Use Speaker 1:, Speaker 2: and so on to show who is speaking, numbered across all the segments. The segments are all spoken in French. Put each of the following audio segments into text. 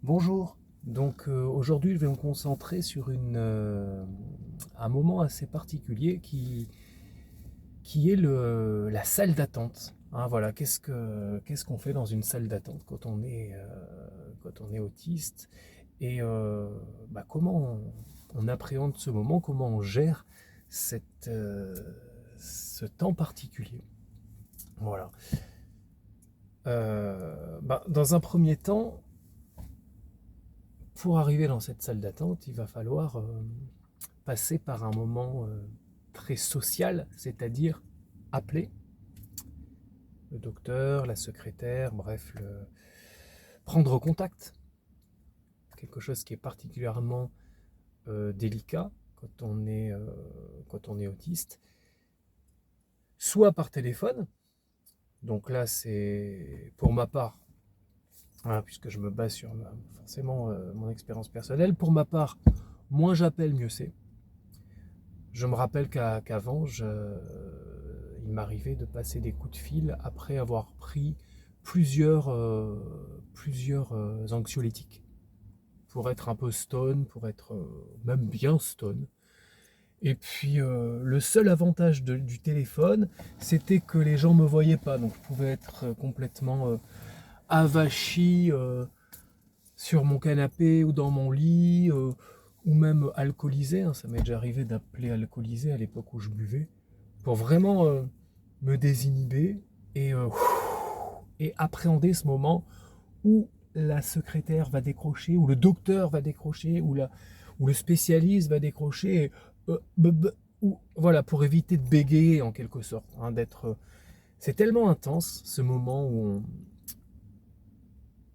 Speaker 1: Bonjour. Donc aujourd'hui, je vais me concentrer sur un moment assez particulier qui est la salle d'attente. Hein, voilà, qu'est-ce qu'on fait dans une salle d'attente quand on est autiste et comment on appréhende ce moment, comment on gère ce temps particulier. Voilà. Dans un premier temps, pour arriver dans cette salle d'attente, il va falloir passer par un moment très social, c'est-à-dire appeler le docteur, la secrétaire, bref, prendre contact. Quelque chose qui est particulièrement délicat quand on est autiste. Soit par téléphone, donc là c'est pour ma part, hein, puisque je me base sur forcément mon expérience personnelle, pour ma part, moins j'appelle, mieux c'est. Je me rappelle qu'avant, il m'arrivait de passer des coups de fil après avoir pris plusieurs anxiolytiques pour être un peu stone, pour être même bien stone. Et puis le seul avantage du téléphone, c'était que les gens me voyaient pas, donc je pouvais être complètement avachi sur mon canapé ou dans mon lit, ou même alcoolisé, hein. Ça m'est déjà arrivé d'appeler alcoolisé à l'époque où je buvais, pour vraiment me désinhiber et appréhender ce moment où la secrétaire va décrocher, où le docteur va décrocher, où le spécialiste va décrocher, voilà, pour éviter de bégayer en quelque sorte, hein, c'est tellement intense ce moment où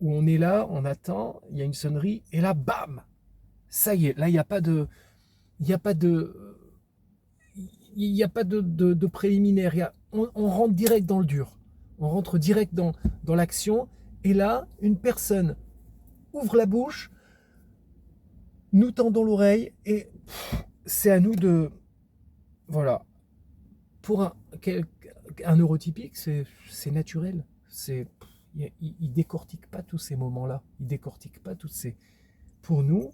Speaker 1: on est là, on attend, il y a une sonnerie, et là, bam, ça y est, là, il n'y a pas de, il n'y a pas de préliminaire. On rentre direct dans le dur. On rentre direct dans l'action. Et là, une personne ouvre la bouche, nous tendons l'oreille, et c'est à nous de... Voilà. Pour un neurotypique, c'est naturel. Il décortique pas tous ces moments-là. Il décortique pas tous ces... Pour nous,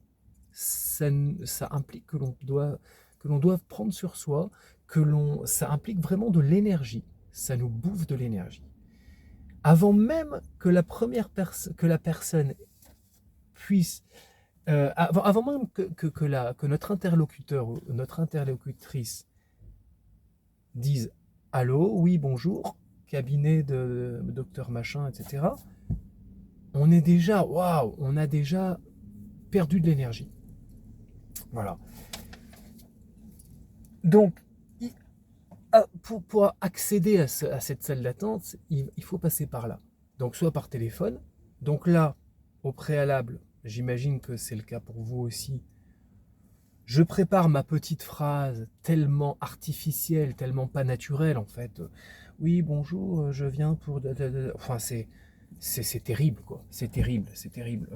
Speaker 1: ça implique que l'on doit prendre sur soi, ça implique vraiment de l'énergie. Ça nous bouffe de l'énergie. Avant même que que la personne puisse, avant même que notre interlocuteur ou notre interlocutrice dise allô, oui, bonjour, cabinet de docteur machin, etc. On est déjà, waouh, on a déjà perdu de l'énergie. Voilà. Donc, pour accéder à cette salle d'attente, il faut passer par là. Donc, soit par téléphone. Donc là, au préalable, j'imagine que c'est le cas pour vous aussi. Je prépare ma petite phrase tellement artificielle, tellement pas naturelle en fait. Oui, bonjour, je viens pour... Enfin, c'est terrible, quoi. C'est terrible, c'est terrible.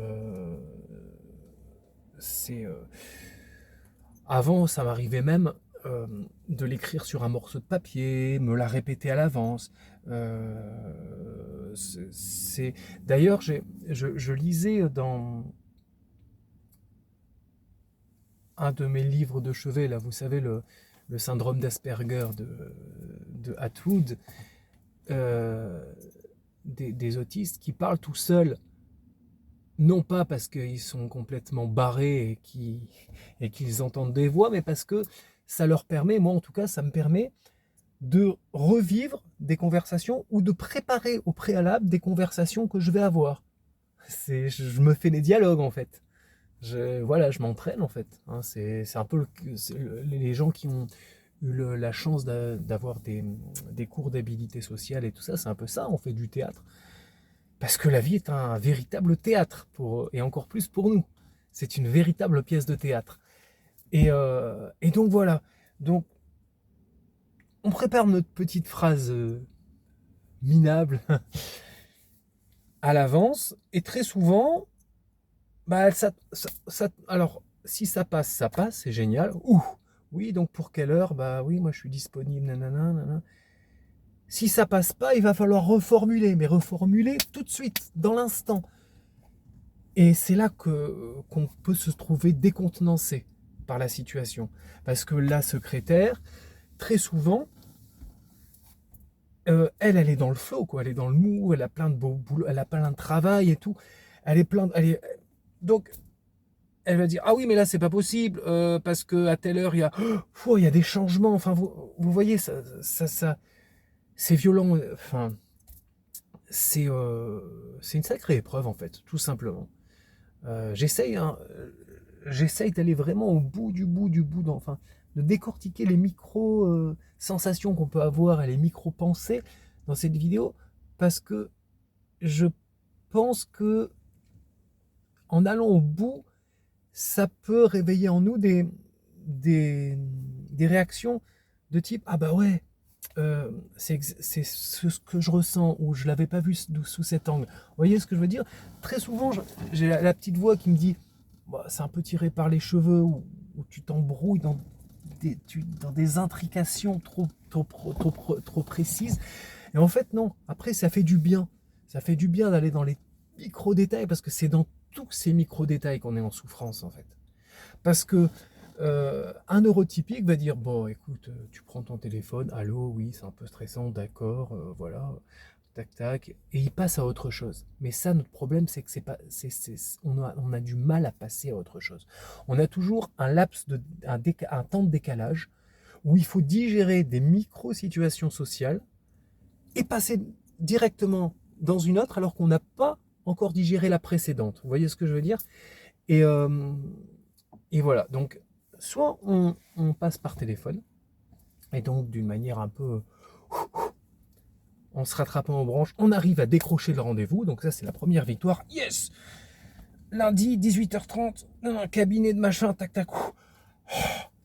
Speaker 1: C'est... Avant, ça m'arrivait même de l'écrire sur un morceau de papier, me la répéter à l'avance. D'ailleurs, je lisais dans un de mes livres de chevet, là, vous savez, le syndrome d'Asperger de Atwood, des autistes qui parlent tout seuls, non pas parce qu'ils sont complètement barrés et qu'ils entendent des voix, mais parce que ça leur permet, moi en tout cas, ça me permet de revivre des conversations ou de préparer au préalable des conversations que je vais avoir. Je me fais des dialogues en fait. Voilà, je m'entraîne en fait. Hein, c'est un peu les gens qui ont eu la chance d'avoir des cours d'habilité sociale et tout ça, c'est un peu ça, on fait du théâtre. Parce que la vie est un véritable théâtre, et encore plus pour nous. C'est une véritable pièce de théâtre. Et donc voilà. Donc on prépare notre petite phrase minable à l'avance, et très souvent, bah, alors si ça passe, c'est génial. Ouh, oui, donc pour quelle heure? Bah oui, moi je suis disponible, nanana, nanana. Si ça passe pas, il va falloir reformuler, mais reformuler tout de suite, dans l'instant. Et c'est là qu'on peut se trouver décontenancé par la situation. Parce que la secrétaire, très souvent, elle est dans le flow, quoi. Elle est dans le mou, elle a plein de beaux boulot, elle a plein de travail et tout. Donc, elle va dire, ah oui, mais là, c'est pas possible, parce que à telle heure, il y a des changements. Enfin, vous voyez, c'est violent. Enfin, c'est une sacrée épreuve, en fait, tout simplement. J'essaye d'aller vraiment au bout du bout du bout, enfin, de décortiquer les micro-sensations qu'on peut avoir et les micro-pensées dans cette vidéo, parce que je pense que en allant au bout, ça peut réveiller en nous des réactions de type ah bah ouais, c'est ce que je ressens ou je l'avais pas vu sous cet angle. Vous voyez ce que je veux dire? Très souvent, j'ai la petite voix qui me dit bah, c'est un peu tiré par les cheveux ou tu t'embrouilles dans des intrications trop précises. Et en fait, non. Après, ça fait du bien. Ça fait du bien d'aller dans les micro-détails parce que c'est dans tous ces micro-détails qu'on est en souffrance, en fait. Parce que un neurotypique va dire bon, écoute, tu prends ton téléphone, allô, oui, c'est un peu stressant, d'accord, voilà, tac tac, et il passe à autre chose. Mais ça, notre problème, c'est que on a du mal à passer à autre chose. On a toujours un temps de décalage où il faut digérer des micro-situations sociales et passer directement dans une autre alors qu'on n'a pas encore digéré la précédente. Vous voyez ce que je veux dire? Et, euh, et voilà, donc soit on passe par téléphone, et donc d'une manière un peu en se rattrapant aux branches, on arrive à décrocher le rendez-vous, donc ça c'est la première victoire. Yes! Lundi, 18h30, un cabinet de machin, tac tac.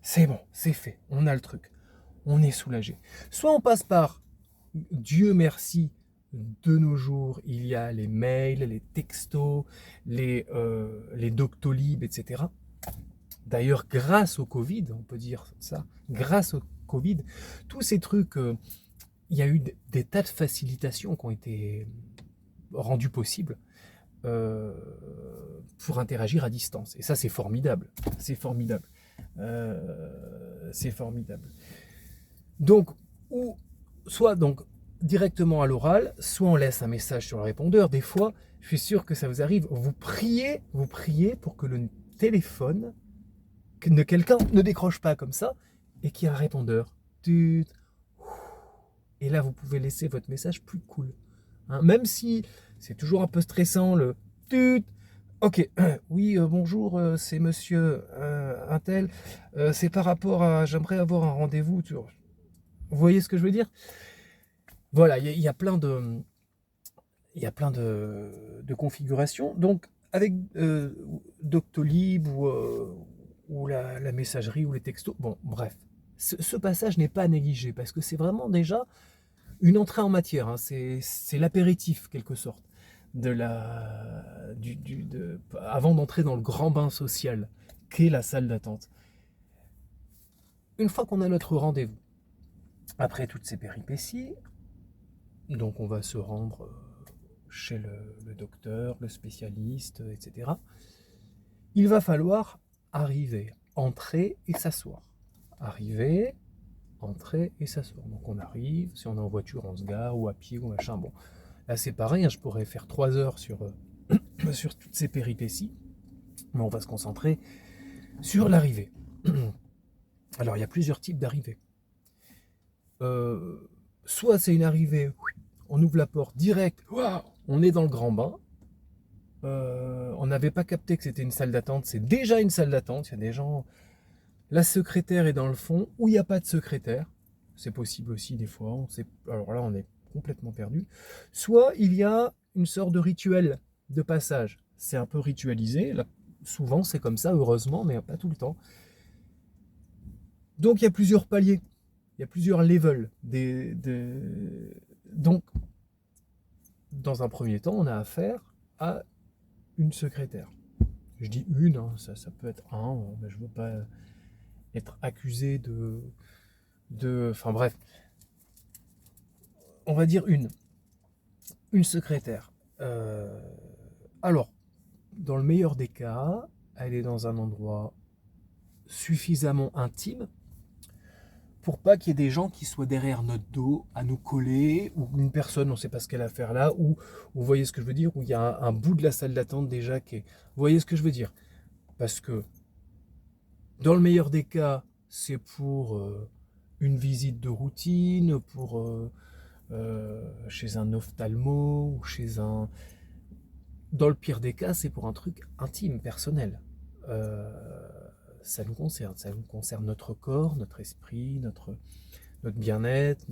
Speaker 1: C'est bon, c'est fait, on a le truc. On est soulagé. Soit on passe par Dieu merci, de nos jours, il y a les mails, les textos, les Doctolib, etc. D'ailleurs, grâce au Covid, on peut dire ça, grâce au Covid, tous ces trucs, il y a eu des tas de facilitations qui ont été rendues possibles euh, pour interagir à distance. Et ça, c'est formidable. C'est formidable. C'est formidable. Donc, soit donc directement à l'oral, soit on laisse un message sur le répondeur. Des fois, je suis sûr que ça vous arrive, vous priez pour que le téléphone quelqu'un ne décroche pas comme ça et qu'il y a un répondeur. Et là, vous pouvez laisser votre message plus cool. Hein, même si c'est toujours un peu stressant, le tut. Ok, oui, bonjour, c'est monsieur Untel. C'est par rapport à. J'aimerais avoir un rendez-vous. Vous voyez ce que je veux dire? Voilà, il y a plein de. Il y a plein de configurations. Donc, avec Doctolib ou la messagerie ou les textos, bon, bref. Ce passage n'est pas à négliger parce que c'est vraiment déjà une entrée en matière. Hein. C'est l'apéritif, quelque sorte, avant d'entrer dans le grand bain social qu'est la salle d'attente. Une fois qu'on a notre rendez-vous, après toutes ces péripéties, donc on va se rendre chez le docteur, le spécialiste, etc. Il va falloir arriver, entrer et s'asseoir. Arriver, entrer et s'asseoir. Donc on arrive, si on est en voiture, on se gare, ou à pied, ou machin. Bon, là c'est pareil, hein, je pourrais faire 3 heures sur toutes ces péripéties, mais on va se concentrer sur l'arrivée. Alors il y a plusieurs types d'arrivées. Soit c'est une arrivée, on ouvre la porte direct, on est dans le grand bain. On n'avait pas capté que c'était une salle d'attente, c'est déjà une salle d'attente, il y a des gens. La secrétaire est dans le fond, ou il n'y a pas de secrétaire. C'est possible aussi des fois. Alors là, on est complètement perdu. Soit il y a une sorte de rituel de passage. C'est un peu ritualisé. Là, souvent, c'est comme ça, heureusement, mais pas tout le temps. Donc, il y a plusieurs paliers. Il y a plusieurs levels. Donc, dans un premier temps, on a affaire à une secrétaire. Je dis une, hein, ça peut être un, mais je ne veux pas être accusé enfin bref, on va dire une secrétaire. Alors, dans le meilleur des cas, elle est dans un endroit suffisamment intime pour pas qu'il y ait des gens qui soient derrière notre dos à nous coller, ou une personne, on ne sait pas ce qu'elle a à faire là, ou vous voyez ce que je veux dire, où il y a un bout de la salle d'attente déjà qui est... Vous voyez ce que je veux dire? Parce que dans le meilleur des cas, c'est pour une visite de routine, pour chez un ophtalmo, ou chez un... Dans le pire des cas, c'est pour un truc intime, personnel. Ça nous concerne notre corps, notre esprit, notre bien-être,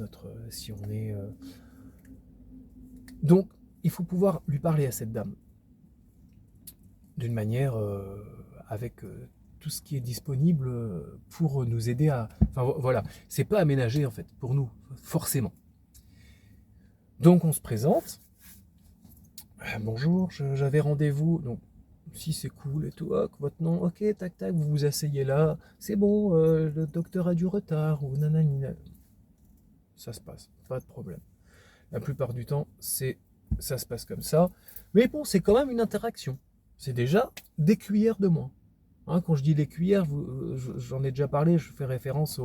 Speaker 1: si on est... Donc, il faut pouvoir lui parler à cette dame d'une manière avec tout ce qui est disponible pour nous aider à... Enfin voilà, c'est pas aménagé en fait pour nous, forcément. Donc on se présente. Bonjour, j'avais rendez-vous. Donc si c'est cool et tout, votre nom, ok, tac tac, vous vous asseyez là, c'est bon, le docteur a du retard ou nanani. Ça se passe, pas de problème. La plupart du temps, ça se passe comme ça. Mais bon, c'est quand même une interaction. C'est déjà des cuillères de moins. Hein, quand je dis des cuillères, j'en ai déjà parlé, je fais référence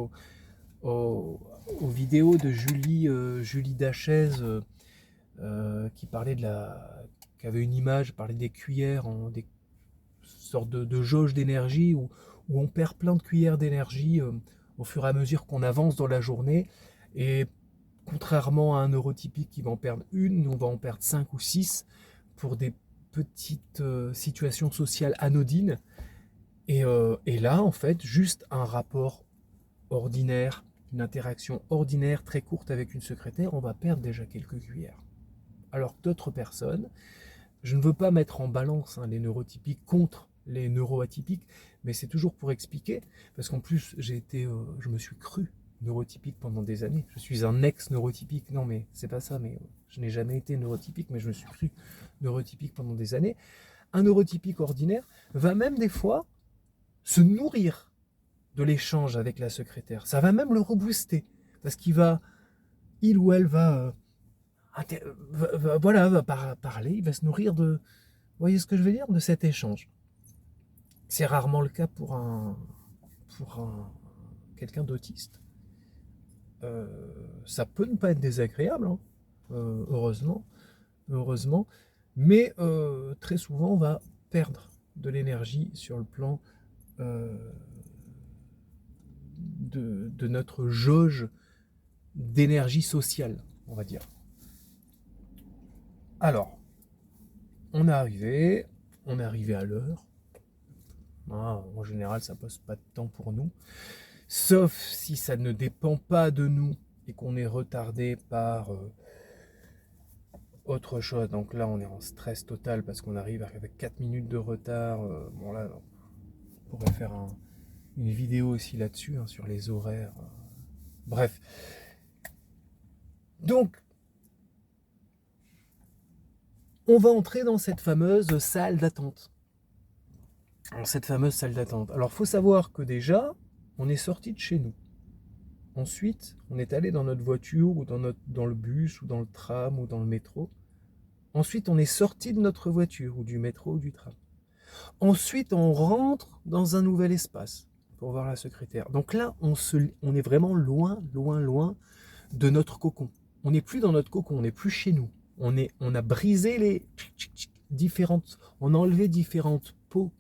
Speaker 1: aux vidéos de Julie Dachez qui avait une image, parlait des cuillères, des sortes de jauge d'énergie où on perd plein de cuillères d'énergie au fur et à mesure qu'on avance dans la journée. Et contrairement à un neurotypique qui va en perdre une, nous on va en perdre 5 ou 6 pour des petites situations sociales anodines. Et là, en fait, juste un rapport ordinaire, une interaction ordinaire très courte avec une secrétaire, on va perdre déjà quelques cuillères. Alors que d'autres personnes, je ne veux pas mettre en balance les neurotypiques contre les neuroatypiques, mais c'est toujours pour expliquer, parce qu'en plus, je me suis cru neurotypique pendant des années. Je suis un ex-neurotypique. Non, mais c'est pas ça, mais je n'ai jamais été neurotypique, mais je me suis cru neurotypique pendant des années. Un neurotypique ordinaire va même des fois se nourrir de l'échange avec la secrétaire. Ça va même le rebooster, parce il ou elle va parler, il va se nourrir de... Vous voyez ce que je veux dire? De cet échange. C'est rarement le cas pour quelqu'un d'autiste. Ça peut ne pas être désagréable, hein, heureusement, mais très souvent on va perdre de l'énergie sur le plan de notre jauge d'énergie sociale, on va dire. Alors, on est arrivé à l'heure. En général, ça passe pas de temps pour nous. Sauf si ça ne dépend pas de nous et qu'on est retardé par autre chose. Donc là, on est en stress total parce qu'on arrive avec 4 minutes de retard. Bon là, on pourrait faire une vidéo aussi là-dessus, sur les horaires. Bref. Donc, on va entrer dans cette fameuse salle d'attente. Alors, faut savoir que déjà, on est sorti de chez nous. Ensuite, on est allé dans notre voiture ou dans le bus ou dans le tram ou dans le métro. Ensuite, on est sorti de notre voiture ou du métro ou du tram. Ensuite, on rentre dans un nouvel espace pour voir la secrétaire. Donc là, on est vraiment loin de notre cocon. On n'est plus dans notre cocon, on n'est plus chez nous. On a brisé on a enlevé différentes peaux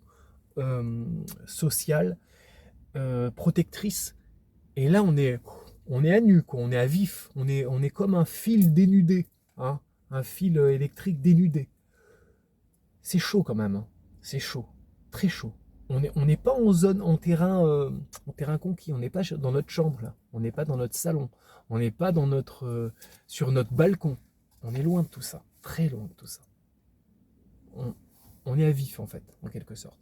Speaker 1: sociales, protectrices. Et là, on est à nu, quoi. On est à vif. On est comme un fil dénudé, hein, un fil électrique dénudé. C'est chaud quand même. Hein. C'est chaud, très chaud. On n'est pas en terrain conquis. On n'est pas dans notre chambre là. On n'est pas dans notre salon. On n'est pas sur notre balcon. On est loin de tout ça, très loin de tout ça. On est à vif en fait, en quelque sorte.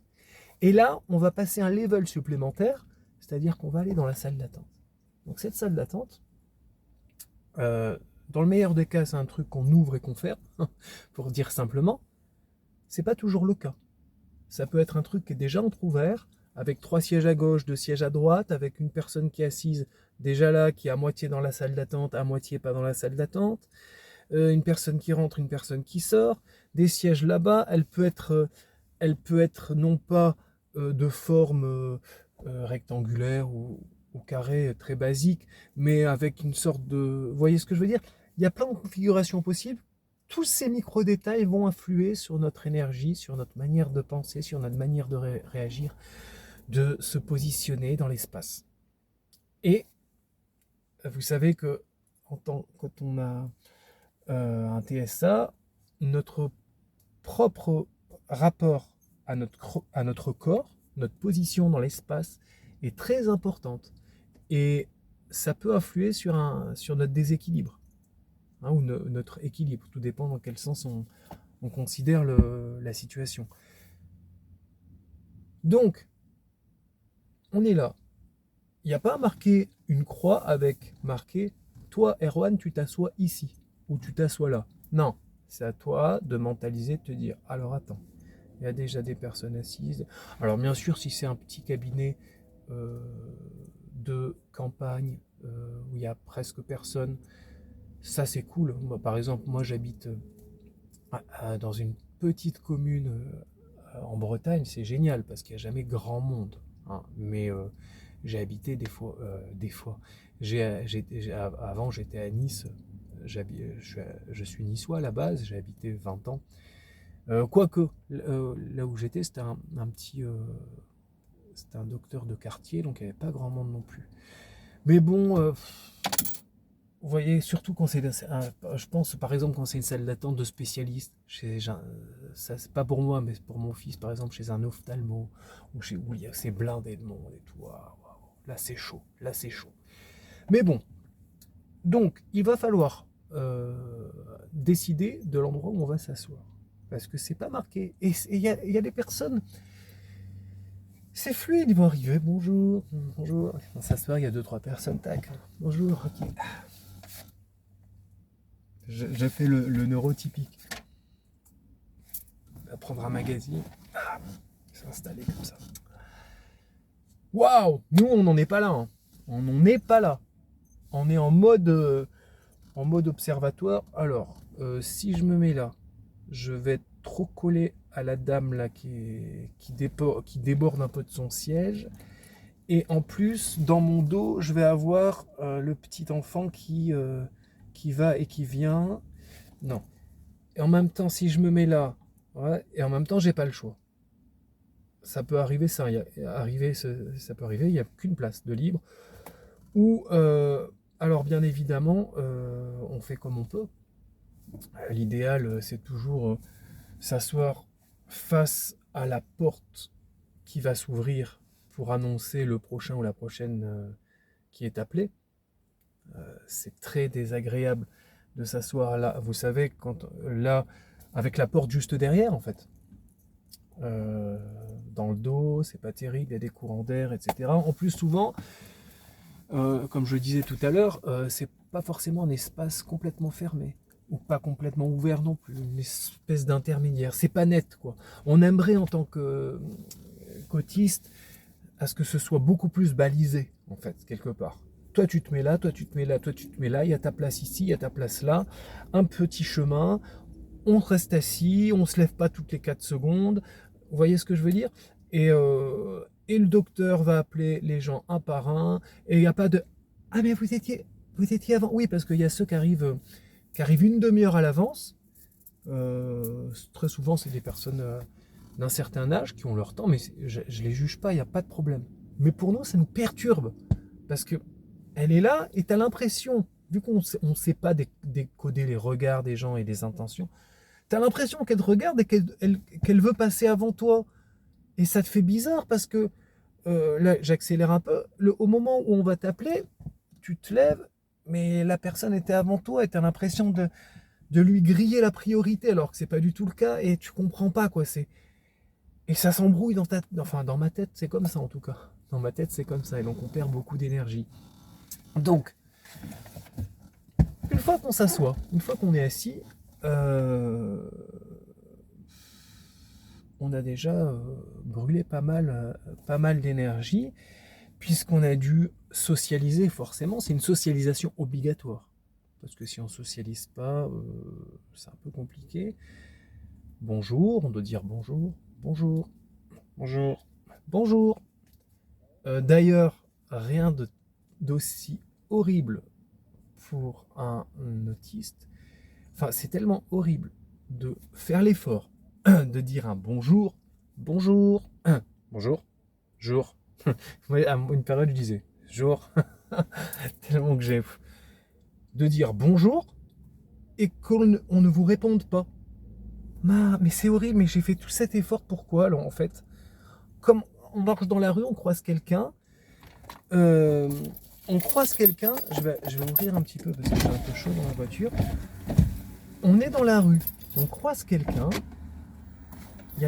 Speaker 1: Et là, on va passer un level supplémentaire, c'est-à-dire qu'on va aller dans la salle d'attente. Donc cette salle d'attente, dans le meilleur des cas, c'est un truc qu'on ouvre et qu'on ferme, pour dire simplement. C'est pas toujours le cas. Ça peut être un truc qui est déjà entrouvert, avec 3 sièges à gauche, 2 sièges à droite, avec une personne qui est assise déjà là, qui est à moitié dans la salle d'attente, à moitié pas dans la salle d'attente, une personne qui rentre, une personne qui sort, des sièges là-bas. Elle peut être elle peut être non pas de forme rectangulaire ou carrée très basique, mais avec une sorte de... Vous voyez ce que je veux dire? Il y a plein de configurations possibles. Tous ces micro-détails vont influer sur notre énergie, sur notre manière de penser, sur notre manière de réagir, de se positionner dans l'espace. Et vous savez que quand on a un TSA, notre propre rapport à notre corps, notre position dans l'espace est très importante. Et ça peut influer sur notre déséquilibre, hein, ou notre équilibre. Tout dépend dans quel sens on considère la situation. Donc, on est là. Il n'y a pas marqué une croix avec marqué « Toi, Erwan, tu t'assois ici » ou « Tu t'assois là ». Non, c'est à toi de mentaliser, de te dire « Alors attends, il y a déjà des personnes assises. » Alors bien sûr, si c'est un petit cabinet de campagne où il y a presque personne, ça c'est cool. Moi, par exemple, moi j'habite dans une petite commune en Bretagne, c'est génial parce qu'il n'y a jamais grand monde, hein. Mais j'ai habité des fois. Avant j'étais à Nice, je suis niçois à la base, j'ai habité 20 ans. Quoique, là où j'étais, c'était un docteur de quartier, donc il n'y avait pas grand monde non plus. Mais bon, vous voyez, surtout quand je pense par exemple quand c'est une salle d'attente de spécialistes, ça c'est pas pour moi, mais pour mon fils par exemple, chez un ophtalmo, où c'est blindé de monde et tout. Là c'est chaud, là c'est chaud. Mais bon, donc il va falloir décider de l'endroit où on va s'asseoir. Parce que c'est pas marqué. Et il y a des personnes, c'est fluide, ils vont arriver, bonjour, bonjour. On s'asseoir, il y a 2-3 personnes, tac, bonjour, ok. J'ai fait le neurotypique. On va prendre un magazine, s'installer comme ça. Waouh, nous on n'en est pas là, hein. On n'en est pas là. On est en mode observatoire. Alors, si je me mets là, je vais être trop collé à la dame là qui déborde un peu de son siège. Et en plus, dans mon dos, je vais avoir le petit enfant qui va et qui vient. Non. Et en même temps, si je me mets là, ouais, et en même temps, j'ai pas le choix. Ça peut arriver, ça peut arriver, il n'y a qu'une place de libre. Ou, alors bien évidemment, on fait comme on peut. L'idéal, c'est toujours s'asseoir face à la porte qui va s'ouvrir pour annoncer le prochain ou la prochaine qui est appelé. C'est très désagréable de s'asseoir là. Vous savez, là, avec la porte juste derrière, en fait. Dans le dos, c'est pas terrible, il y a des courants d'air, etc. En plus, souvent, comme je le disais tout à l'heure, c'est pas forcément un espace complètement fermé ou pas complètement ouvert non plus, une espèce d'intermédiaire. C'est pas net, quoi. On aimerait en tant qu'autiste à ce que ce soit beaucoup plus balisé, en fait, quelque part. Toi, tu te mets là, toi, tu te mets là, toi, tu te mets là, il y a ta place ici, il y a ta place là, un petit chemin, on reste assis, on se lève pas toutes les 4 secondes, vous voyez ce que je veux dire? Et le docteur va appeler les gens un par un, et il n'y a pas de « Ah mais vous étiez avant ?» Oui, parce qu'il y a ceux qui arrivent une demi-heure à l'avance. Très souvent, c'est des personnes d'un certain âge qui ont leur temps, mais je ne les juge pas, il n'y a pas de problème. Mais pour nous, ça nous perturbe, parce que elle est là et tu as l'impression, vu qu'on ne sait pas décoder les regards des gens et les intentions, tu as l'impression qu'elle te regarde et qu'elle veut passer avant toi. Et ça te fait bizarre parce que, là j'accélère un peu, au moment où on va t'appeler, tu te lèves, mais la personne était avant toi et tu as l'impression de lui griller la priorité alors que c'est pas du tout le cas et tu comprends pas quoi. Et ça s'embrouille dans ma tête, c'est comme ça en tout cas. Dans ma tête, c'est comme ça et donc on perd beaucoup d'énergie. Donc, une fois qu'on s'assoit, une fois qu'on est assis, on a déjà brûlé pas mal d'énergie, puisqu'on a dû socialiser forcément. C'est une socialisation obligatoire. Parce que si on ne socialise pas, c'est un peu compliqué. Bonjour, on doit dire bonjour, bonjour, bonjour, bonjour. D'ailleurs, rien d'aussi horrible pour un autiste. Enfin, c'est tellement horrible de faire l'effort de dire un bonjour, bonjour, bonjour, jour. Ouais, à une période, je disais jour, tellement que j'ai de dire bonjour et qu'on ne vous réponde pas. Mais c'est horrible, mais j'ai fait tout cet effort pourquoi alors en fait? Comme on marche dans la rue, on croise quelqu'un. Euh, on croise quelqu'un, je vais ouvrir un petit peu parce que c'est un peu chaud dans la voiture. On est dans la rue, on croise quelqu'un. Il y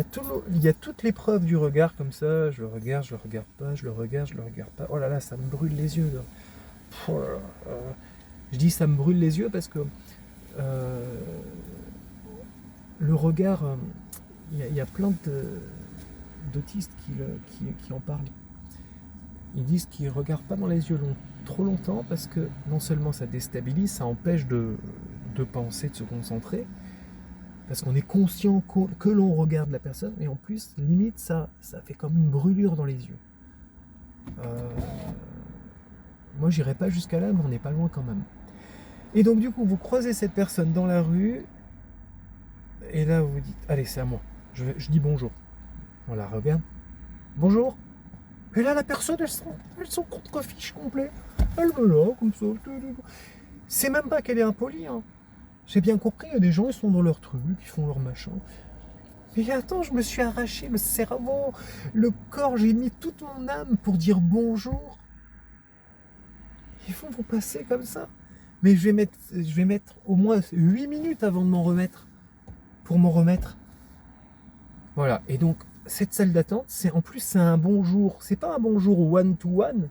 Speaker 1: a toute l'épreuve du regard comme ça. Je le regarde, je le regarde pas, je le regarde, je le regarde pas. Oh là là, ça me brûle les yeux. Là. Oh là là. Je dis ça me brûle les yeux parce que le regard, il y a plein d'autistes qui en parlent. Ils disent qu'ils ne regardent pas dans les yeux trop longtemps parce que non seulement ça déstabilise, ça empêche de penser, de se concentrer, parce qu'on est conscient que l'on regarde la personne, et en plus, limite, ça fait comme une brûlure dans les yeux. Moi, j'irai pas jusqu'à là, mais on n'est pas loin quand même. Et donc, du coup, vous croisez cette personne dans la rue, et là, vous vous dites, allez, c'est à moi. Je dis bonjour. On la regarde. Bonjour. Et là, la personne, elle s'en contrefiche complet. Elle me là, comme ça. C'est même pas qu'elle est impolie. Hein. J'ai bien compris, il y a des gens, ils sont dans leur truc, ils font leur machin. Mais attends, je me suis arraché le cerveau, le corps, j'ai mis toute mon âme pour dire bonjour. Ils vont passer comme ça. Mais je vais mettre au moins 8 minutes avant de m'en remettre. Pour m'en remettre. Voilà. Et donc, cette salle d'attente, c'est un bonjour. C'est pas un bonjour one-to-one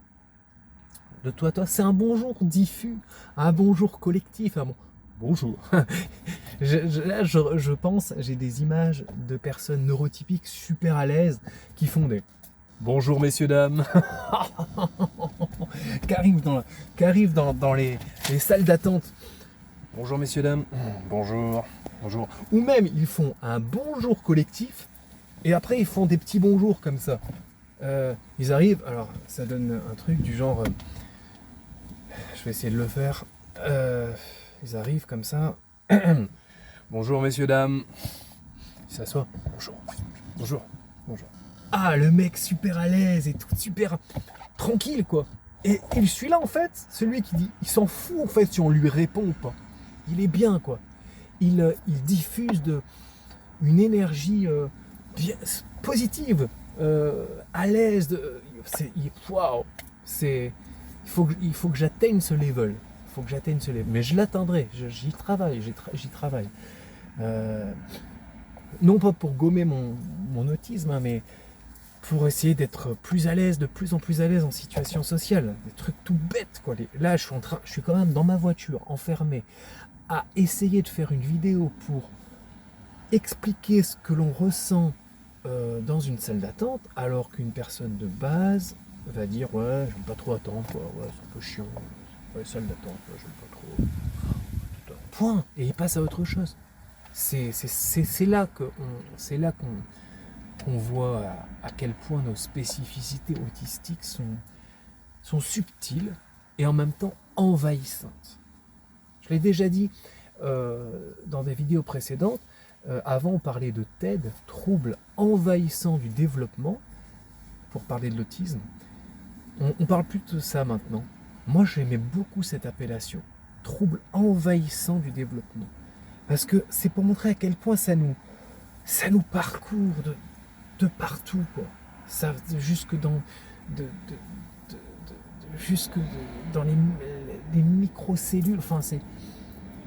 Speaker 1: de toi à toi. C'est un bonjour diffus. Un bonjour collectif. Bonjour. Là, je pense, j'ai des images de personnes neurotypiques super à l'aise qui font des bonjour messieurs dames, qui arrivent dans les salles d'attente. Bonjour messieurs dames, bonjour, bonjour. Ou même ils font un bonjour collectif et après ils font des petits bonjours comme ça. Ils arrivent, alors ça donne un truc du genre, je vais essayer de le faire. Ils arrivent comme ça. Bonjour messieurs dames. Il s'assoit. Bonjour. Bonjour. Bonjour. Ah, le mec super à l'aise et tout super tranquille quoi. Et celui-là en fait, celui qui dit, il s'en fout en fait si on lui répond ou pas. Il est bien quoi. Il diffuse une énergie bien positive, à l'aise. Waouh. Il faut que j'atteigne ce level. Mais je l'atteindrai, j'y travaille, non pas pour gommer mon autisme, hein, mais pour essayer d'être plus à l'aise, de plus en plus à l'aise en situation sociale. Des trucs tout bêtes, quoi. Là, je suis quand même dans ma voiture, enfermé, à essayer de faire une vidéo pour expliquer ce que l'on ressent dans une salle d'attente, alors qu'une personne de base va dire ouais, j'aime pas trop attendre, quoi. Ouais, c'est un peu chiant. Ouais, salle d'attente, j'aime pas trop. Point. Et il passe à autre chose. C'est là qu'on voit à quel point nos spécificités autistiques sont subtiles et en même temps envahissantes. Je l'ai déjà dit dans des vidéos précédentes. Avant, on parlait de TED, troubles envahissants du développement, pour parler de l'autisme. On parle plus de ça maintenant. Moi, j'aimais beaucoup cette appellation, trouble envahissant du développement, parce que c'est pour montrer à quel point ça nous parcourt de partout, quoi. Ça jusque dans les microcellules. Enfin, c'est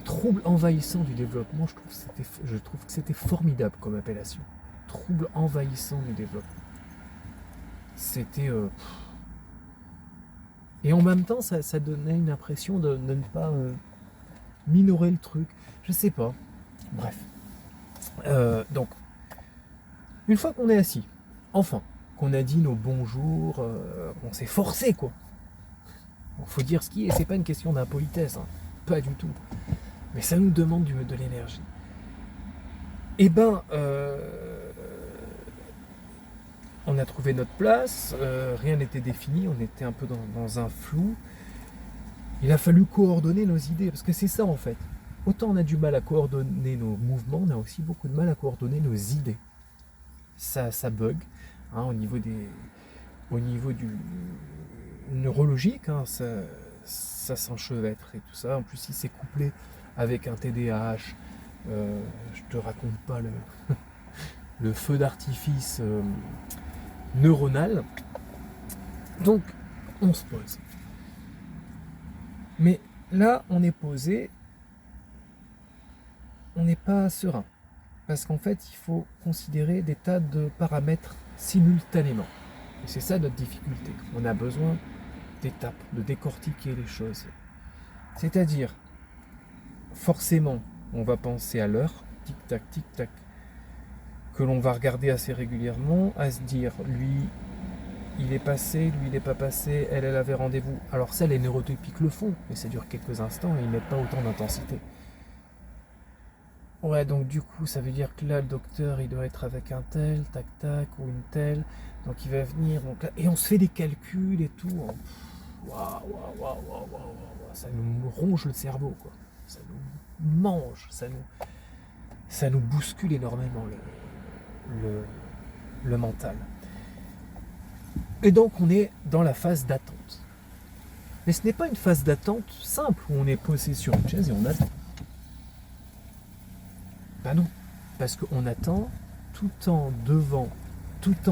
Speaker 1: trouble envahissant du développement. Je trouve que c'était formidable comme appellation. Trouble envahissant du développement. C'était et en même temps, ça donnait une impression de ne pas minorer le truc. Je sais pas. Bref. Donc, une fois qu'on est assis, enfin, qu'on a dit nos bonjours, on s'est forcé, quoi. Il faut dire ce qui est. C'est pas une question d'impolitesse. Hein. Pas du tout. Mais ça nous demande de l'énergie. Et On a trouvé notre place, rien n'était défini, on était un peu dans un flou. Il a fallu coordonner nos idées, parce que c'est ça en fait. Autant on a du mal à coordonner nos mouvements, on a aussi beaucoup de mal à coordonner nos idées. Ça bug hein, au niveau du neurologique, hein, ça s'enchevêtre et tout ça. En plus, il s'est couplé avec un TDAH. Je te raconte pas le feu d'artifice neuronal. Donc, on se pose. Mais là, on est posé, on n'est pas serein. Parce qu'en fait, il faut considérer des tas de paramètres simultanément. Et c'est ça notre difficulté. On a besoin d'étapes, de décortiquer les choses. C'est-à-dire, forcément, on va penser à l'heure, tic-tac, tic-tac, que l'on va regarder assez régulièrement, à se dire, lui, il est passé, lui, il n'est pas passé, elle avait rendez-vous. Alors ça, les neurotypiques le font, mais ça dure quelques instants et ils mettent pas autant d'intensité. Ouais, donc du coup, ça veut dire que là, le docteur, il doit être avec un tel, tac-tac, ou une telle, donc il va venir, donc là, et on se fait des calculs et tout. Waouh, ça nous ronge le cerveau, quoi. Ça nous mange, ça nous bouscule énormément le mental. Et donc on est dans la phase d'attente. Mais ce n'est pas une phase d'attente simple où on est posé sur une chaise et on attend. Ben non, parce qu'on attend tout en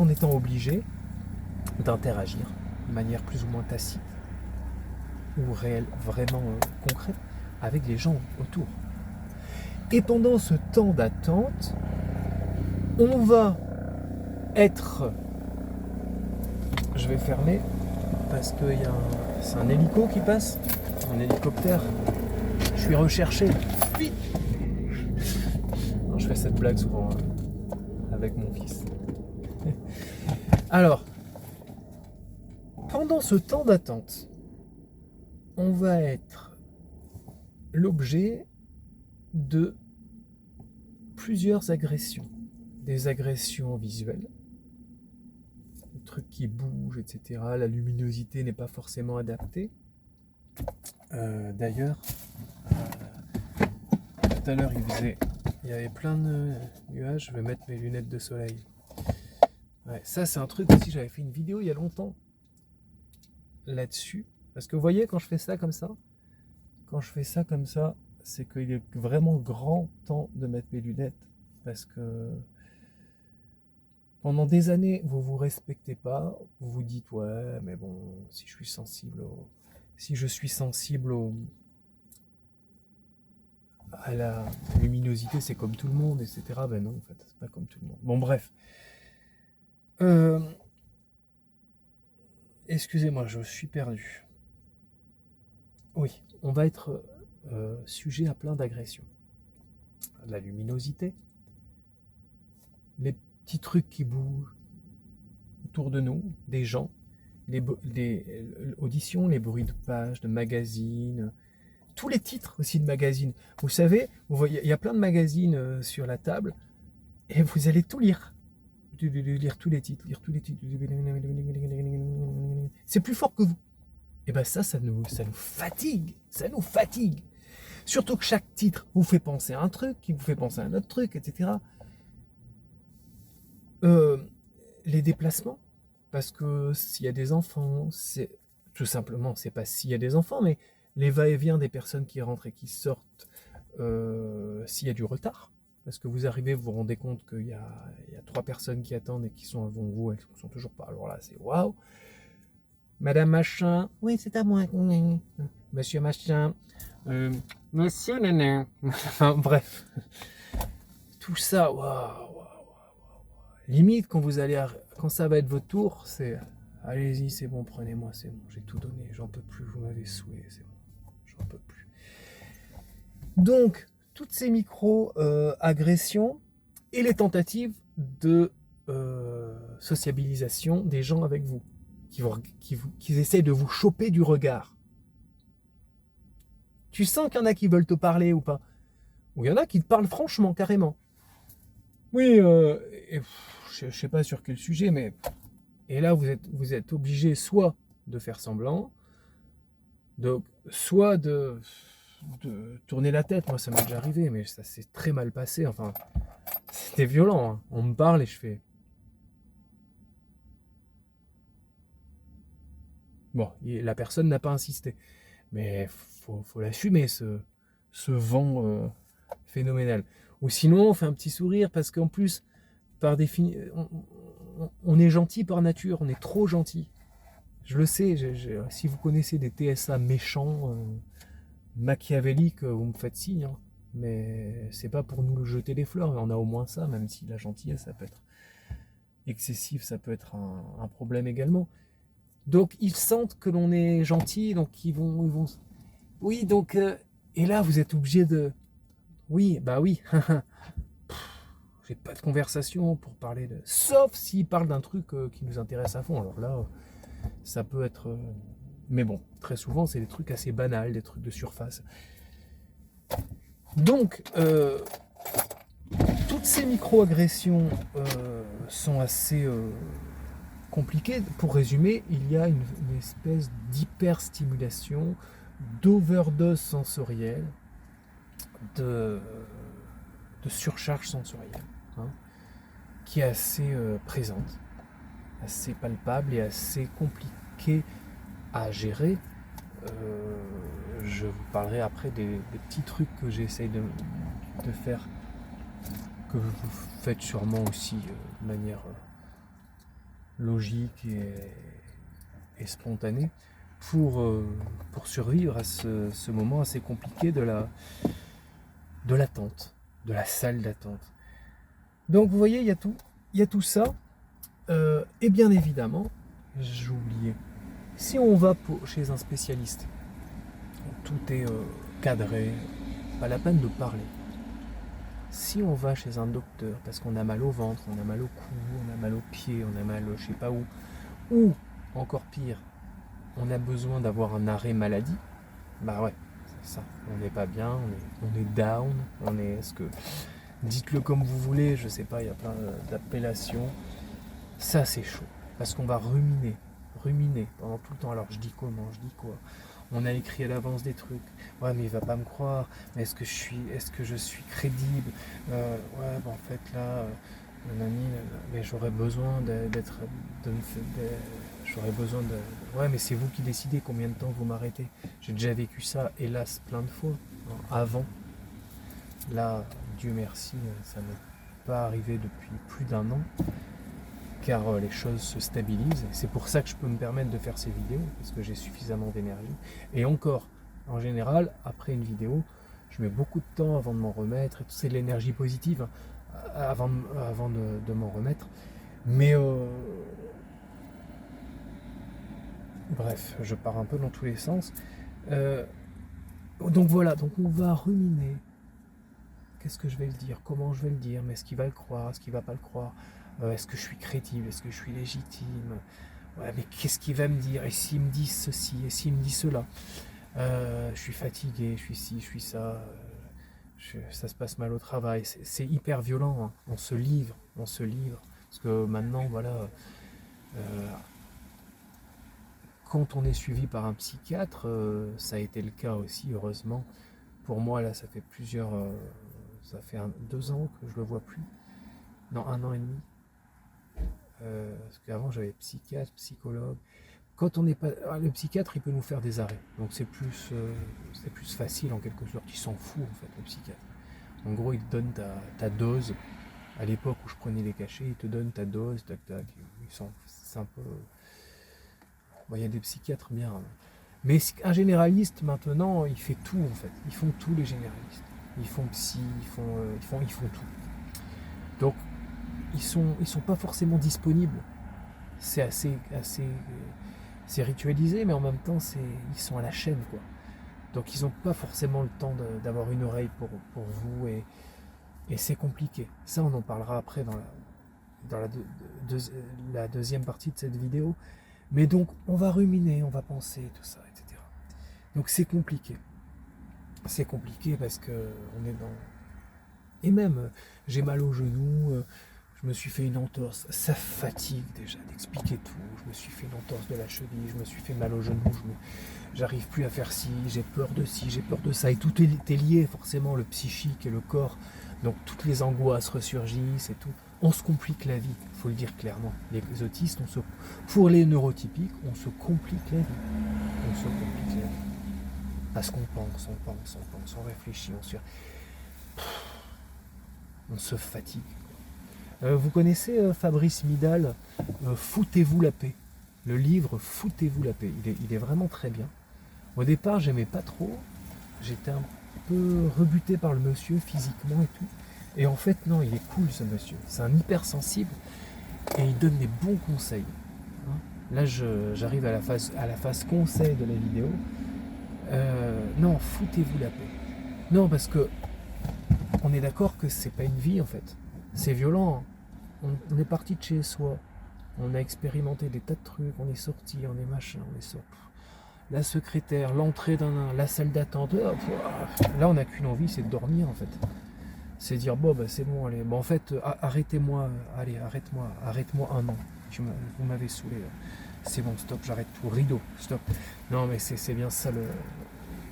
Speaker 1: étant obligé d'interagir de manière plus ou moins tacite ou réelle, vraiment concrète, avec les gens autour. Et pendant ce temps d'attente, on va être... Je vais fermer parce que c'est un hélico qui passe, un hélicoptère. Je suis recherché. Vite. Non, je fais cette blague souvent avec mon fils. Alors, pendant ce temps d'attente, on va être l'objet de plusieurs agressions. Des agressions visuelles, des trucs qui bougent, etc. La luminosité n'est pas forcément adaptée. D'ailleurs, tout à l'heure il y avait plein de nuages. Je vais mettre mes lunettes de soleil. Ouais, ça c'est un truc aussi, j'avais fait une vidéo il y a longtemps là-dessus. Parce que vous voyez, quand je fais ça comme ça, c'est qu'il est vraiment grand temps de mettre mes lunettes. Parce que pendant des années, vous vous respectez pas, vous vous dites ouais, mais bon, si je suis sensible à la luminosité, c'est comme tout le monde, etc. Ben non, en fait, c'est pas comme tout le monde. Bon, bref. Excusez-moi, je suis perdu. Oui, on va être sujet à plein d'agressions. La luminosité, les petits trucs qui bougent autour de nous, des gens, les auditions, les bruits de pages, de magazines, tous les titres aussi de magazines. Vous savez, il y a plein de magazines sur la table et vous allez tout lire. Lire tous les titres, C'est plus fort que vous. Et bien ça nous fatigue. Ça nous fatigue. Surtout que chaque titre vous fait penser à un truc, qui vous fait penser à un autre truc, etc. Les déplacements, parce que s'il y a des enfants, c'est tout simplement, c'est pas s'il y a des enfants, mais les va-et-vient des personnes qui rentrent et qui sortent, s'il y a du retard, parce que vous arrivez, vous vous rendez compte qu'il y a 3 personnes qui attendent et qui sont avant vous, elles ne sont toujours pas. Alors là, c'est waouh. Madame machin, oui, c'est à moi. Monsieur machin, monsieur nanan. Enfin bref, tout ça, waouh. Limite, quand ça va être votre tour, c'est allez-y, c'est bon, prenez-moi, c'est bon, j'ai tout donné, j'en peux plus, vous m'avez saoulé, c'est bon, j'en peux plus. Donc, toutes ces micro-agressions et les tentatives de sociabilisation des gens avec vous, qui essayent de vous choper du regard. Tu sens qu'il y en a qui veulent te parler ou pas, ou il y en a qui te parlent franchement, carrément. Oui, je sais pas sur quel sujet, mais Et là, vous êtes obligé soit de faire semblant, soit de tourner la tête. Moi, ça m'est déjà arrivé, mais ça s'est très mal passé. Enfin, c'était violent, hein. On me parle et je fais... Bon, la personne n'a pas insisté. Mais faut l'assumer, ce vent phénoménal. Ou sinon, on fait un petit sourire parce qu'en plus, par définition, on est gentil par nature, on est trop gentil. Je le sais, si vous connaissez des TSA méchants, machiavéliques, vous me faites signe, hein. Mais c'est pas pour nous jeter des fleurs, mais on a au moins ça, même si la gentillesse, ça peut être excessif, ça peut être un problème également. Donc ils sentent que l'on est gentil, donc ils vont... Oui, donc... et là, vous êtes obligé de... Oui, bah oui. J'ai pas de conversation pour parler de... Sauf s'ils parlent d'un truc qui nous intéresse à fond. Alors là, ça peut être... Mais bon, très souvent, c'est des trucs assez banals, des trucs de surface. Donc, toutes ces micro-agressions sont assez compliquées. Pour résumer, il y a une espèce d'hyperstimulation, d'overdose sensorielle, de surcharge sensorielle, hein, qui est assez présente, assez palpable et assez compliquée à gérer. Je vous parlerai après des petits trucs que j'essaye de faire, que vous faites sûrement aussi de manière logique et spontanée pour survivre à ce moment assez compliqué de l'attente, de la salle d'attente. Donc vous voyez, il y a tout ça. Et bien évidemment, j'ai oublié, si on va chez un spécialiste, tout est cadré, pas la peine de parler. Si on va chez un docteur parce qu'on a mal au ventre, on a mal au cou, on a mal aux pieds, on a mal je sais pas où, ou encore pire, on a besoin d'avoir un arrêt maladie, bah ouais, c'est ça, on n'est pas bien, on est down, dites-le comme vous voulez, je sais pas, il y a plein d'appellations. Ça c'est chaud, parce qu'on va ruminer pendant tout le temps. Alors je dis comment, je dis quoi. On a écrit à l'avance des trucs. Ouais, mais il va pas me croire. Mais est-ce que je suis crédible? Ouais, bah en fait là, mais j'aurais besoin j'aurais besoin de. Ouais, mais c'est vous qui décidez combien de temps vous m'arrêtez. J'ai déjà vécu ça, hélas, plein de fois, hein, avant. Là, Dieu merci, ça m'est pas arrivé depuis plus d'1 an. Car les choses se stabilisent. C'est pour ça que je peux me permettre de faire ces vidéos, parce que j'ai suffisamment d'énergie. Et encore, en général, après une vidéo, je mets beaucoup de temps avant de m'en remettre, et tout, c'est de l'énergie positive, hein, avant de m'en remettre. Mais bref, je pars un peu dans tous les sens. Donc voilà, donc on va ruminer. Qu'est-ce que je vais le dire? Comment je vais le dire? Mais est-ce qu'il va le croire? Est-ce qu'il va pas le croire? Est-ce que je suis crédible? Est-ce que je suis légitime? Ouais, mais qu'est-ce qu'il va me dire? Et s'il me dit ceci? Et s'il me dit cela? Je suis fatigué, je suis ci, je suis ça. Ça se passe mal au travail. C'est hyper violent, hein. On se livre. Parce que maintenant, voilà, quand on est suivi par un psychiatre, ça a été le cas aussi, heureusement. Pour moi, là, ça fait 2 ans que je le vois plus. Non, 1 an et demi. Parce qu'avant j'avais psychiatre, psychologue. Quand on n'est pas, le psychiatre il peut nous faire des arrêts, donc c'est plus facile en quelque sorte. Il s'en fout en fait le psychiatre. En gros il te donne ta dose. À l'époque où je prenais les cachets, il te donne ta dose, tac tac. C'est un peu. Bon, il y a des psychiatres bien, hein. Mais un généraliste maintenant il fait tout en fait. Ils font tout les généralistes. Ils font psy, ils font tout. Donc ils sont pas forcément disponibles. C'est c'est ritualisé, mais en même temps ils sont à la chaîne, quoi. Donc ils n'ont pas forcément le temps d'avoir une oreille pour vous, et c'est compliqué. Ça on en parlera après dans la deuxième partie de cette vidéo. Mais donc on va ruminer, on va penser, tout ça, etc. Donc c'est compliqué. C'est compliqué parce que on est dans... Et même, j'ai mal au genou, Je me suis fait une entorse. Ça fatigue déjà d'expliquer tout. Je me suis fait une entorse de la cheville, je me suis fait mal au genou, j'arrive plus à faire ci, j'ai peur de ci, j'ai peur de ça. Et tout est lié forcément, le psychique et le corps. Donc toutes les angoisses ressurgissent et tout. On se complique la vie, il faut le dire clairement. Les autistes, pour les neurotypiques, on se complique la vie. On se complique la vie. Parce qu'on pense, on réfléchit, on se fatigue. Vous connaissez Fabrice Midal, Foutez-vous la paix. Le livre Foutez-vous la paix. Il est vraiment très bien. Au départ, j'aimais pas trop. J'étais un peu rebuté par le monsieur physiquement et tout. Et en fait, non, il est cool ce monsieur. C'est un hypersensible et il donne des bons conseils. Là, j'arrive à la phase conseil de la vidéo. Non, foutez-vous la paix. Non, parce que on est d'accord que c'est pas une vie en fait. C'est violent. On est parti de chez soi. On a expérimenté des tas de trucs. On est sorti, on est machin, on est sorti. La secrétaire, l'entrée la salle d'attente. Là, on n'a qu'une envie, c'est de dormir en fait. C'est dire bon, bah, c'est bon, allez. Bon, en fait, arrêtez-moi, allez, arrête-moi un an. Vous m'avez saoulé. Là. C'est bon, stop, j'arrête tout. Rideau, stop. Non, mais c'est bien ça le.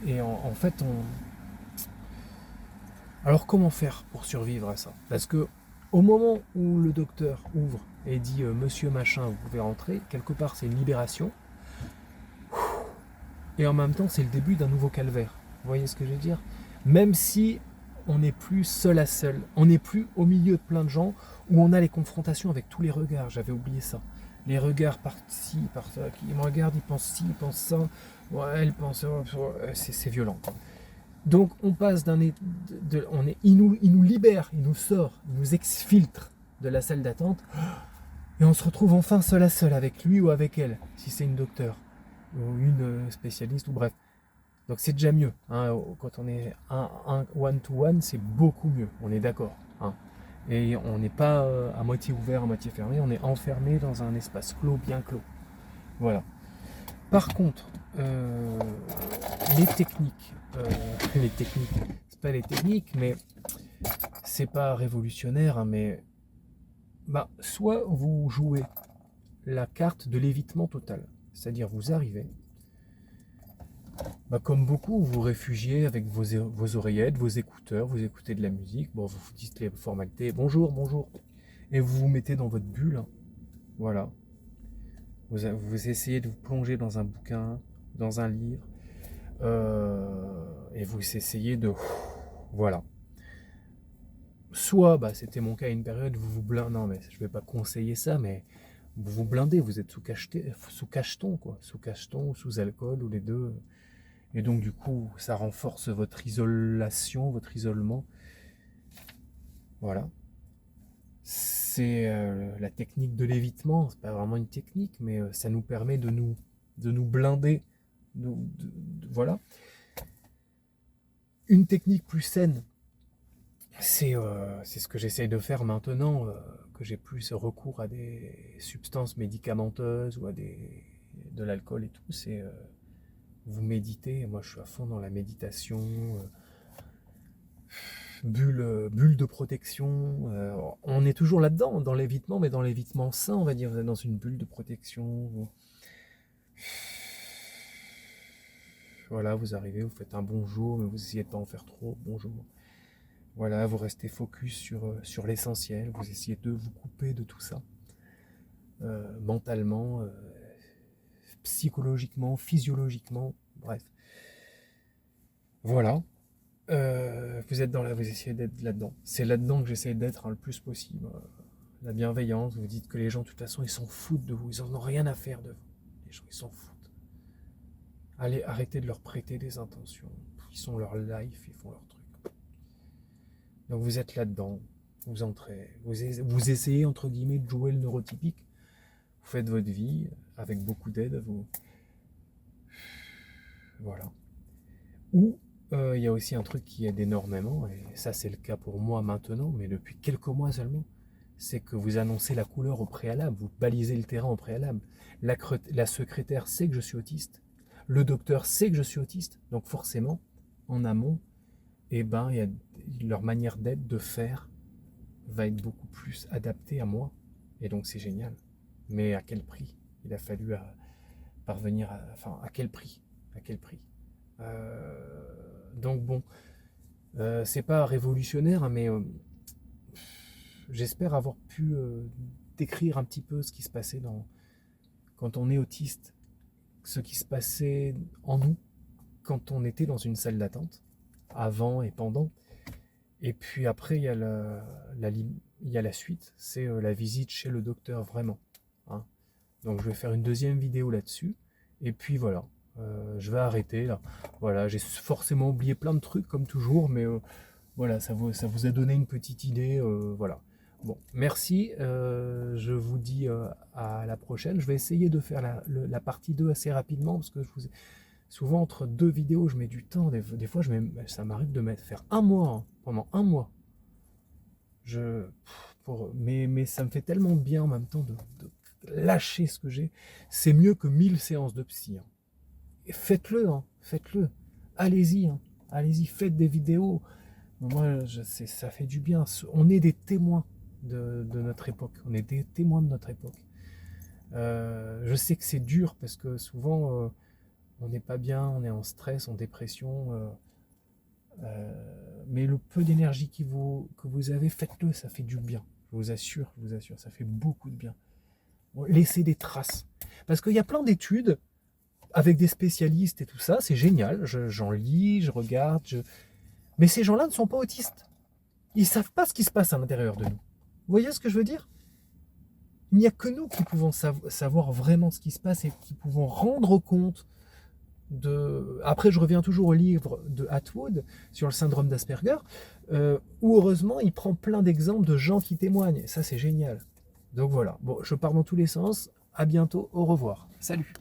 Speaker 1: Et en fait, Alors comment faire pour survivre à ça? Parce que au moment où le docteur ouvre et dit monsieur machin, vous pouvez rentrer, quelque part c'est une libération. Et en même temps, c'est le début d'un nouveau calvaire. Vous voyez ce que je veux dire? Même si on n'est plus seul à seul, on n'est plus au milieu de plein de gens où on a les confrontations avec tous les regards. J'avais oublié ça. Les regards par-ci, par-ça, qui me regardent, ils pensent ci, ils pensent ça. Ouais, elle pense, c'est violent. Donc on passe il nous libère, il nous sort, il nous exfiltre de la salle d'attente et on se retrouve enfin seul à seul avec lui ou avec elle, si c'est une docteure ou une spécialiste ou bref. Donc c'est déjà mieux. Hein, quand on est un one-to-one, c'est beaucoup mieux, on est d'accord. Hein. Et on n'est pas à moitié ouvert, à moitié fermé, on est enfermé dans un espace clos, bien clos. Voilà. Par contre, les techniques, c'est pas les techniques, mais c'est pas révolutionnaire, hein, mais soit vous jouez la carte de l'évitement total, c'est-à-dire vous arrivez, comme beaucoup, vous vous réfugiez avec vos oreillettes, vos écouteurs, vous écoutez de la musique, bon, vous dites les formalités, bonjour, et vous vous mettez dans votre bulle, hein, voilà. Vous essayez de vous plonger dans un bouquin, dans un livre, et vous essayez de... Voilà. Soit, c'était mon cas à une période, vous vous blindez, non mais je ne vais pas conseiller ça, mais vous vous blindez, vous êtes sous cacheton, quoi, sous cacheton, ou sous alcool, ou les deux. Et donc du coup, ça renforce votre isolation, votre isolement. Voilà. C'est la technique de l'évitement, c'est pas vraiment une technique, mais ça nous permet de nous blinder. Voilà. Une technique plus saine, c'est ce que j'essaye de faire maintenant, que j'ai plus recours à des substances médicamenteuses ou à de l'alcool et tout, c'est vous méditez. Moi je suis à fond dans la méditation, bulle de protection, on est toujours là-dedans, dans l'évitement, mais dans l'évitement sain, on va dire, vous êtes dans une bulle de protection, voilà, vous arrivez, vous faites un bonjour, mais vous essayez de pas en faire trop, bonjour. Voilà, vous restez focus sur l'essentiel, vous essayez de vous couper de tout ça, mentalement, psychologiquement, physiologiquement, bref. Voilà. Vous essayez d'être là-dedans. C'est là-dedans que j'essaie d'être le plus possible. La bienveillance, vous dites que les gens, de toute façon, ils s'en foutent de vous, ils en ont rien à faire de vous. Les gens, ils s'en foutent. Allez, arrêtez de leur prêter des intentions. Ils sont leur life, ils font leur truc. Donc vous êtes là-dedans, vous entrez, vous essayez entre guillemets de jouer le neurotypique, vous faites votre vie avec beaucoup d'aide, voilà. Ou il y a aussi un truc qui aide énormément, et ça c'est le cas pour moi maintenant, mais depuis quelques mois seulement, c'est que vous annoncez la couleur au préalable, vous balisez le terrain au préalable. La secrétaire sait que je suis autiste, le docteur sait que je suis autiste, donc forcément, en amont, il y a leur manière d'être, de faire, va être beaucoup plus adapté à moi. Et donc c'est génial. Mais à quel prix? Il a fallu parvenir à... Enfin, à quel prix? À quel prix? Donc bon, c'est pas révolutionnaire, hein, mais j'espère avoir pu décrire un petit peu ce qui se passait quand on est autiste, ce qui se passait en nous quand on était dans une salle d'attente, avant et pendant. Et puis après, il y a la suite, c'est la visite chez le docteur, vraiment. Hein. Donc je vais faire une deuxième vidéo là-dessus. Et puis voilà, je vais arrêter là. Voilà, j'ai forcément oublié plein de trucs comme toujours, mais voilà, ça vous a donné une petite idée. Voilà. Bon, merci. Je vous dis à la prochaine. Je vais essayer de faire la partie 2 assez rapidement parce que souvent entre deux vidéos, je mets du temps. Des fois, ça m'arrive de faire un mois, hein, pendant un mois. Mais ça me fait tellement bien en même temps de lâcher ce que j'ai. C'est mieux que 1000 séances de psy. Hein. Et faites-le, hein, faites-le. Allez-y, hein, allez-y, faites des vidéos. Moi, ça fait du bien. On est des témoins de notre époque. On est des témoins de notre époque. Je sais que c'est dur parce que souvent, on n'est pas bien, on est en stress, en dépression. Mais le peu d'énergie que vous avez, faites-le, ça fait du bien. Je vous assure, ça fait beaucoup de bien. Laissez des traces. Parce qu'il y a plein d'études avec des spécialistes et tout ça, c'est génial. J'en lis, je regarde, mais ces gens-là ne sont pas autistes. Ils ne savent pas ce qui se passe à l'intérieur de nous. Vous voyez ce que je veux dire? Il n'y a que nous qui pouvons savoir vraiment ce qui se passe et qui pouvons rendre compte de... Après, je reviens toujours au livre de Atwood sur le syndrome d'Asperger, où heureusement, il prend plein d'exemples de gens qui témoignent. Ça, c'est génial. Donc voilà. Bon, je pars dans tous les sens. À bientôt. Au revoir. Salut.